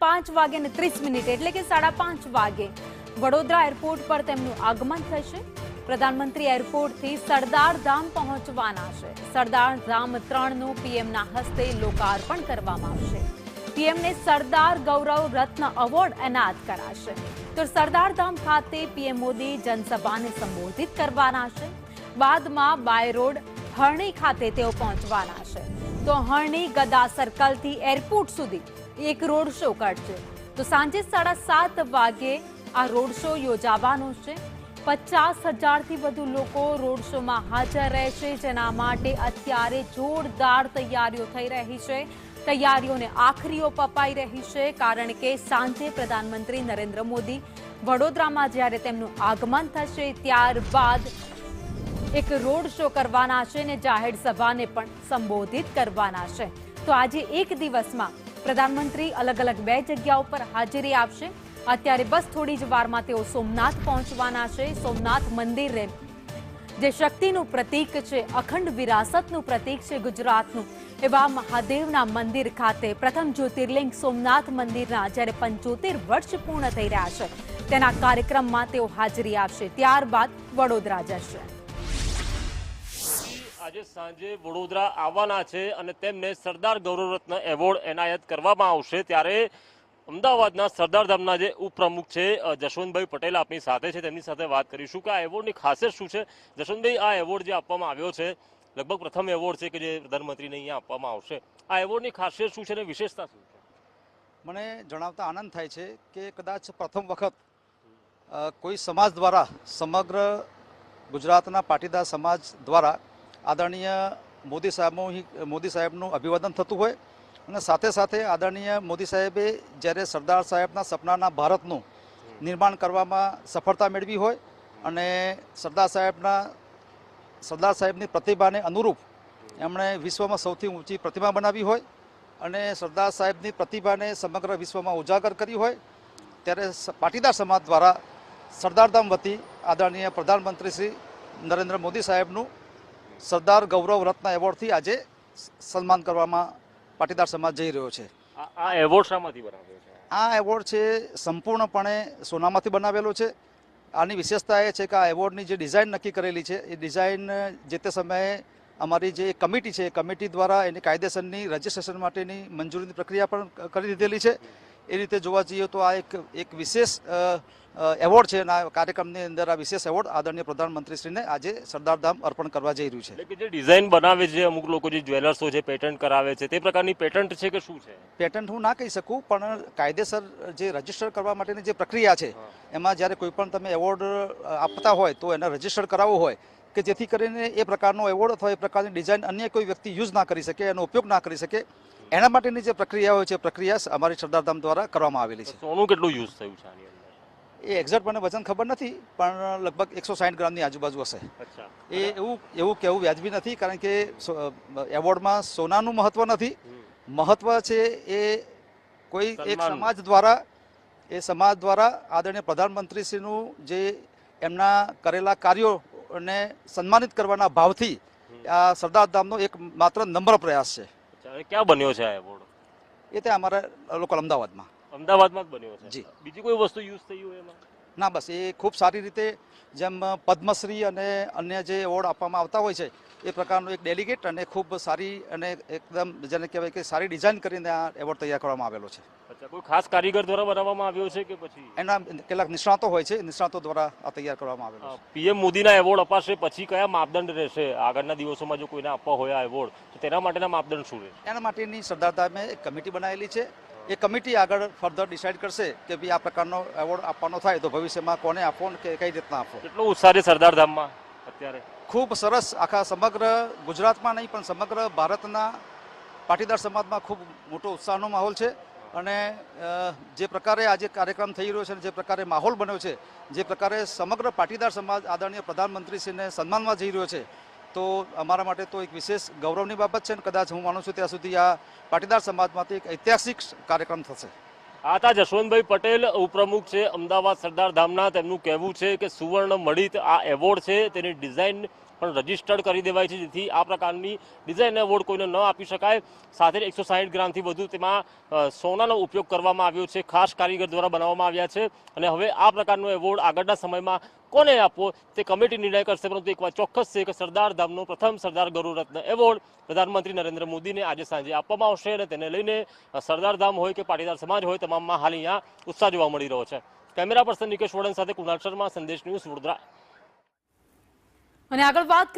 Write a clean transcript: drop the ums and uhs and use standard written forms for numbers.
5:30 એટલે કે 5:30 વાગે વડોદરા એરપોર્ટ પર તેમનું આગમન થશે। પ્રધાનમંત્રી એરપોર્ટથી સરદાર ધામ પહોંચવાના છે। સરદાર ધામ 3નું પીએમના હસ્તે લોકાર્પણ કરવામાં આવશે। પીએમને સરદાર ગૌરવ રત્ન એવોર્ડ એનાયત કરાશે। તો સરદાર ધામ ખાતે પીએમ મોદી જનસભાને સંબોધિત કરવાના છે। બાદમાં બાય રોડ હરણી ખાતે તેઓ પહોંચવાના છે। તો હરણી ગદા સર્કલથી એરપોર્ટ સુધી એક રોડ શો કરશે। તો સાંજે 7:30 વાગે આ રોડ શો યોજાવાનો છે। 50,000થી વધુ લોકો રોડ શોમાં હાજર રહેશે, જેના માટે અત્યારે જોરદાર તૈયારીઓ થઈ રહી છે। તૈયારીઓને આખરી ઓપ અપાઈ રહી છે, કારણ કે સાંજે પ્રધાનમંત્રી નરેન્દ્ર મોદી વડોદરામાં જ્યારે તેમનું આગમન થશે ત્યારબાદ એક રોડ શો કરવાના છે અને જાહેર સભાને પણ સંબોધિત કરવાના છે। તો આજે એક દિવસમાં પ્રધાનમંત્રી અલગ અલગ 2 જગ્યાઓ પર હાજરી આપશે। અત્યારે બસ થોડી જ વારમાં તેઓ સોમનાથ પહોંચવાના છે। સોમનાથ મંદિર જે શક્તિનું પ્રતીક છે, અખંડ વિરાસતનું પ્રતીક છે ગુજરાતનું, એવા મહાદેવના મંદિર ખાતે પ્રથમ જ્યોતિર્લિંગ સોમનાથ મંદિરના જ્યારે 75 વર્ષ પૂર્ણ થઈ રહ્યા છે તેના કાર્યક્રમમાં તેઓ હાજરી આપશે। ત્યારબાદ વડોદરા જશે। આજે સાંજે વડોદરા આવવાના છે અને તેમને સરદાર ગૌરવ રત્ન એવોર્ડ એનાયત કરવામાં આવશે। ત્યારે અમદાવાદના સરદાર ધામના જે ઉપપ્રમુખ છે જશવંતભાઈ પટેલ આપણી સાથે છે, તેમની સાથે વાત કરીશું કે આ એવોર્ડની ખાસિયત શું છે। જશવંતભાઈ, આ એવોર્ડ જે આપવામાં આવ્યો છે લગભગ પ્રથમ એવોર્ડ છે કે જે પ્રધાનમંત્રીને અહીંયા આપવામાં આવશે, આ એવોર્ડની ખાસિયત શું છે અને વિશેષતા શું છે? મને જણાવતા આનંદ થાય છે કે કદાચ પ્રથમ વખત કોઈ સમાજ દ્વારા, સમગ્ર ગુજરાતના પાટીદાર સમાજ દ્વારા આદરણીય મોદી સાહેબનું અભિવાદન થતું હોય અને સાથે સાથે આદરણીય મોદી સાહેબે જ્યારે સરદાર સાહેબના સપનાના ભારતનું નિર્માણ કરવામાં સફળતા મેળવી હોય અને સરદાર સાહેબની પ્રતિભાને અનુરૂપ એમણે વિશ્વમાં સૌથી ઊંચી પ્રતિમા બનાવી હોય અને સરદાર સાહેબની પ્રતિભાને સમગ્ર વિશ્વમાં ઉજાગર કરી હોય, ત્યારે પાટીદાર સમાજ દ્વારા સરદારધામ વતી આદરણીય પ્રધાનમંત્રી શ્રી નરેન્દ્ર મોદી સાહેબનું સરદાર ગૌરવ રત્ન એવોર્ડથી આજે સન્માન કરવામાં પાટીદાર સમાજ જઈ રહ્યો છે। આ એવોર્ડ શામાંથી બનાવ્યો છે? આ એવોર્ડ છે સંપૂર્ણપણે સોનામાંથી બનાવેલો છે। આની વિશેષતા એ છે કે આ એવોર્ડની જે ડિઝાઇન નક્કી કરેલી છે એ ડિઝાઇન જે તે સમયે અમારી જે કમિટી છે એ કમિટી દ્વારા એની કાયદેસરની રજિસ્ટ્રેશન માટેની મંજૂરીની પ્રક્રિયા પણ કરી દીધેલી છે। એ રીતે જોવા જઈએ તો આ એક વિશેષ એવોર્ડ છે અને આ કાર્યક્રમની અંદર આ વિશેષ એવોર્ડ આદરણીય પ્રધાનમંત્રીશ્રીને આજે સરદારધામ અર્પણ કરવા જઈ રહ્યું છે। એટલે કે જે ડિઝાઇન બનાવે છે અમુક લોકો, જે જ્વેલર્સો છે પેટન્ટ કરાવે છે, તે પ્રકારની પેટન્ટ છે કે શું છે? પેટન્ટ હું ના કહી શકું, પણ કાયદેસર જે રજીસ્ટર કરવા માટેની જે પ્રક્રિયા છે એમાં જ્યારે કોઈ પણ તમે એવોર્ડ આપતા હોય તો એને રજીસ્ટર કરાવવું હોય કે જેથી કરીને એ પ્રકારનો એવોર્ડ અથવા એ પ્રકારની ડિઝાઇન અન્ય કોઈ વ્યક્તિ યુઝ ના કરી શકે, એનો ઉપયોગ ના કરી શકે, એના માટેની જે પ્રક્રિયા હોય છે પ્રક્રિયા અમારી સરદારધામ દ્વારા કરવામાં આવેલી છે। સોનું કેટલું યુઝ થયું છે આની અંદર? એ એક્ઝેક્ટ મને વજન ખબર નથી, પણ લગભગ 160 ગ્રામની આજુબાજુ હશે। એ એવું કહેવું વ્યાજબી નથી, કારણ કે એવોર્ડમાં સોનાનું મહત્વ નથી, મહત્વ છે એ કોઈ એક સમાજ દ્વારા આદરણીય પ્રધાનમંત્રીશ્રીનું જે એમના કરેલા કાર્યોને સન્માનિત કરવાના ભાવથી આ સરદારધામનો એક માત્ર નમ્ર પ્રયાસ છે। ક્યાં બન્યો છે આ એવોર્ડ? એ તે અમારા લોકલ અમદાવાદમાં જ બન્યો છે? જી। બીજી કોઈ વસ્તુ યુઝ થઈ હોય એમાં? ના, બસ એ ખૂબ સારી રીતે, જેમ પદ્મશ્રી અને અન્ય જે એવોર્ડ આપવામાં આવતા હોય છે એ પ્રકારનું એક ડેલિગેટ અને ખૂબ સારી અને એકદમ જેને કહેવાય કે સારી ડિઝાઇન કરીને આ એવોર્ડ તૈયાર કરવામાં આવેલો છે। અચ્છા, કોઈ ખાસ કારીગર દ્વારા બનાવવામાં આવ્યો છે કે પછી એના કેટલાક નિષ્ણાતો હોય છે, નિષ્ણાતો દ્વારા આ તૈયાર કરવામાં આવેલો છે। પીએમ મોદીના એવોર્ડ અપાશે પછી કયા માપદંડ રહેશે? આગળના દિવસોમાં જો કોઈને આપવા હોય આ એવોર્ડ તો તેના માટેના માપદંડ શું રહેશે? એના માટેની સરદારધામે એક કમિટી બનાવેલી છે। એ કમિટી આગળ ફર્ધર ડિસાઇડ કરશે કે ભાઈ આ પ્રકારનો એવોર્ડ આપવાનો થાય તો ભવિષ્યમાં કોને આપવો કે કઈ રીતના આપવો। કેટલો ઉત્સાહ છે સરદારધામમાં અત્યારે? ખૂબ સરસ, આખા સમગ્ર ગુજરાતમાં નહીં પણ સમગ્ર ભારતના પાટીદાર સમાજમાં ખૂબ મોટો ઉત્સાહનો માહોલ છે અને જે પ્રકારે આજે કાર્યક્રમ થઈ રહ્યો છે અને જે પ્રકારે માહોલ બન્યો છે, જે પ્રકારે સમગ્ર પાટીદાર સમાજ આદરણીય પ્રધાનમંત્રીશ્રીને સન્માનવા જઈ રહ્યો છે, તો અમારા માટે તો એક વિશેષ ગૌરવની બાબત છે અને કદાચ હું માનું છું ત્યાં સુધી આ પાટીદાર સમાજમાંથી એક ઐતિહાસિક કાર્યક્રમ થશે। આ હતા જશવંતભાઈ પટેલ, ઉપપ્રમુખ છે અમદાવાદ સરદાર ધામના। તેમનું કહેવું છે કે સુવર્ણ મળિત આ એવોર્ડ છે તેની ડિઝાઇન પણ રજીસ્ટર્ડ કરી દેવાય છે, જેથી આ પ્રકારની ડિઝાઇન એવોર્ડ કોઈને ન આપી શકાય. સાથે 160 ગ્રામથી વધુ તેમાં સોનાનો ઉપયોગ કરવામાં આવ્યો છે, ખાસ કારીગર દ્વારા બનાવવામાં આવ્યા છે. અને હવે આ પ્રકારનો એવોર્ડ આગળના સમયમાં કોને આપવો તે કમિટી નિર્ણય કરશે. પરંતુ એક વાત ચોક્કસ છે કે સરદાર ધામનો પ્રથમ સરદાર ગૌરવ રત્ન એવોર્ડ પ્રધાનમંત્રી નરેન્દ્ર મોદીને આજે સાંજે આપવામાં આવશે અને તેને લઈને સરદાર ધામ હોય કે પાટીદાર સમાજ હોય, તમામમાં હાલ અહીંયા ઉત્સાહ જોવા મળી રહ્યો છે. કેમેરા પર્સન નિકેશ વડન સાથે કુણાલ શર્મા, સંદેશ ન્યૂઝ, વડોદરા. અને આગળ વાત